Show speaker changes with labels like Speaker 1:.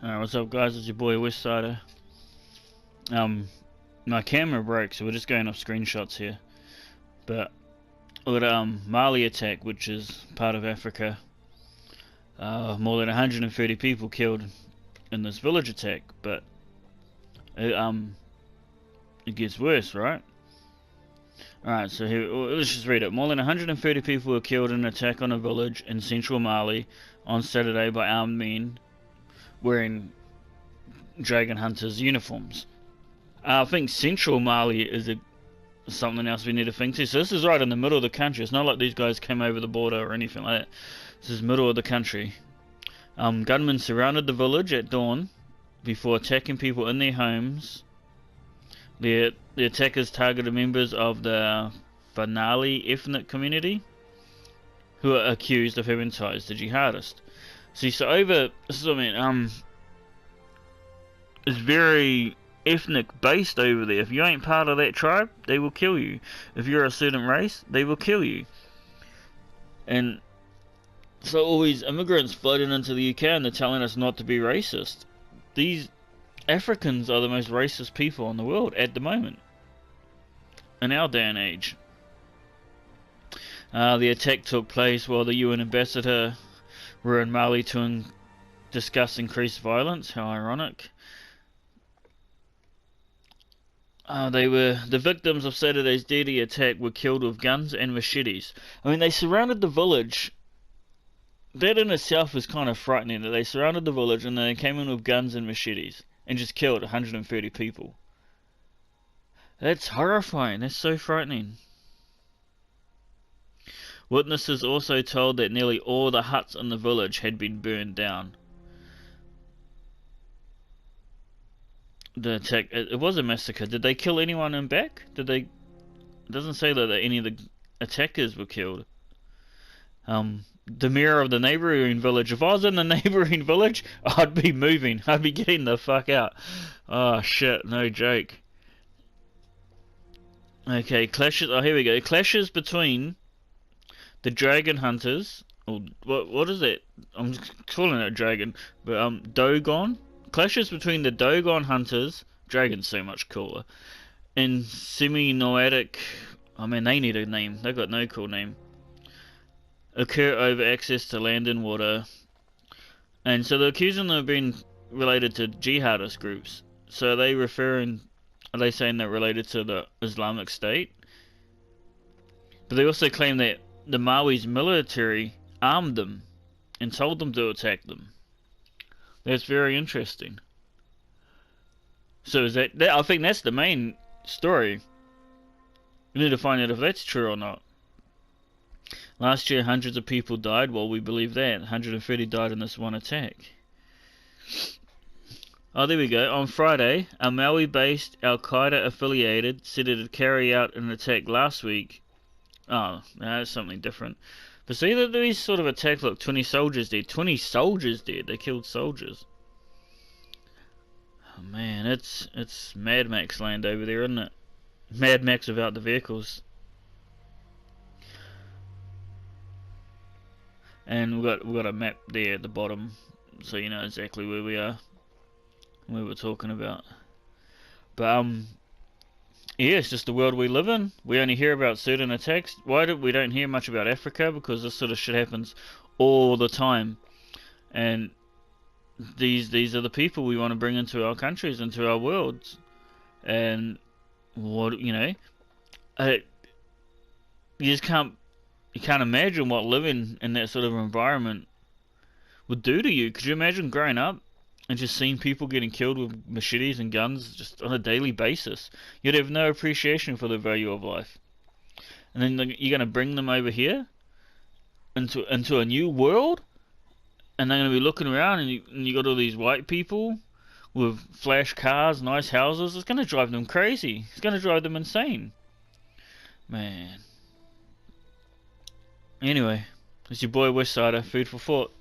Speaker 1: Alright, what's up guys, it's your boy Westsider. My camera broke, so we're just going off screenshots here. But we got Mali attack, which is part of Africa. More than 130 people killed in this village attack, but it gets worse, right? Alright, so here, let's just read it. More than 130 people were killed in an attack on a village in central Mali on Saturday by armed men wearing dragon hunters uniforms. I think central Mali is something else we need to think to. So this is right in the middle of the country. It's not like these guys came over the border or anything like that. This is middle of the country. Gunmen surrounded the village at dawn before attacking people in their homes. The attackers targeted members of the Fanali ethnic community who are accused of having ties to jihadists. See, so over, this is what I mean, it's very ethnic based over there. If you ain't part of that tribe, they will kill you. If you're a certain race, they will kill you. And so all these immigrants flooding into the UK and they're telling us not to be racist. These Africans are the most racist people in the world at the moment, in our day and age. The attack took place while the UN ambassador were in Mali to discuss increased violence. How ironic. The victims of Saturday's deadly attack were killed with guns and machetes. I mean, they surrounded the village. That in itself is kind of frightening, that they surrounded the village and they came in with guns and machetes and just killed 130 people. That's horrifying. That's so frightening. Witnesses also told that nearly all the huts in the village had been burned down. The attack, it was a massacre. Did they kill anyone in back? It doesn't say that any of the attackers were killed. The mayor of the neighboring village, if I was in the neighboring village, I'd be moving. I'd be getting the fuck out. Oh shit, no joke. Okay, clashes, oh here we go. Clashes between the dragon hunters, or what is it? I'm just calling it a dragon, but Dogon? Clashes between the Dogon hunters, dragon's so much cooler, and semi-nomadic, I mean they need a name, they've got no cool name, occur over access to land and water. And so they're accusing them of being related to jihadist groups. So are they saying they're related to the Islamic State? But they also claim that the Mali's military armed them and told them to attack them. That's very interesting. So is that I think that's the main story. We need to find out if that's true or not. Last year, hundreds of people died. Well, we believe that. 130 died in this one attack. Oh, there we go. On Friday, a Mali-based Al-Qaeda affiliated said it had carried out an attack last week. Oh, that's something different. But see that these sort of attacks, look, 20 soldiers dead. 20 soldiers dead. They killed soldiers. Oh man, it's Mad Max land over there, isn't it? Mad Max without the vehicles. And we've got a map there at the bottom, so you know exactly where we are, where we're talking about. But yeah, it's just the world we live in. We only hear about certain attacks. We don't hear much about Africa? Because this sort of shit happens all the time, and these are the people we want to bring into our countries, into our worlds. And what, you know, you just can't. You can't imagine what living in that sort of environment would do to you. Could you imagine growing up and just seeing people getting killed with machetes and guns just on a daily basis? You'd have no appreciation for the value of life. And then you're going to bring them over here into a new world, and they're going to be looking around, and you got all these white people with flash cars, nice houses. It's going to drive them crazy. It's going to drive them insane. Man. Anyway, it's your boy Westsider, food for thought.